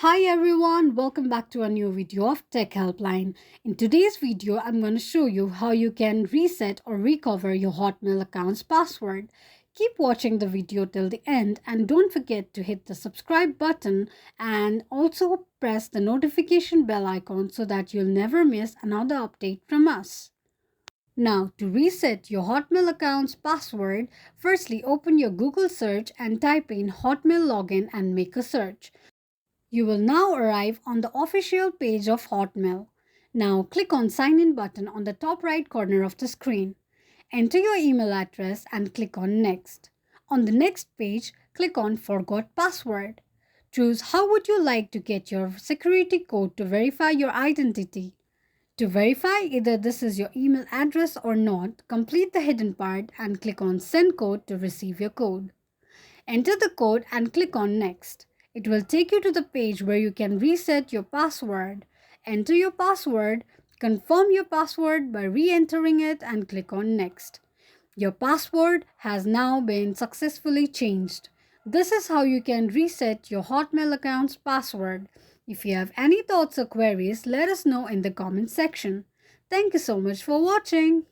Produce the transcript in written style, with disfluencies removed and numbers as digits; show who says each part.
Speaker 1: Hi everyone, welcome back to a new video of Tech Helpline. In today's video, I'm going to show you how you can reset or recover your Hotmail account's password. Keep watching the video till the end and don't forget to hit the subscribe button and also press the notification bell icon so that you'll never miss another update from us. Now, to reset your Hotmail account's password, firstly open your Google search and type in Hotmail login and make a search. You will now arrive on the official page of Hotmail. Now click on Sign In button on the top right corner of the screen. Enter your email address and click on Next. On the next page, click on Forgot Password. Choose how would you like to get your security code to verify your identity. To verify either this is your email address or not, complete the hidden part and click on Send Code to receive your code. Enter the code and click on Next. It will take you to the page where you can reset your password. Enter your password, confirm your password by re-entering it and click on Next. Your password has now been successfully changed. This is how you can reset your Hotmail account's password. If you have any thoughts or queries, let us know in the comment section. Thank you so much for watching.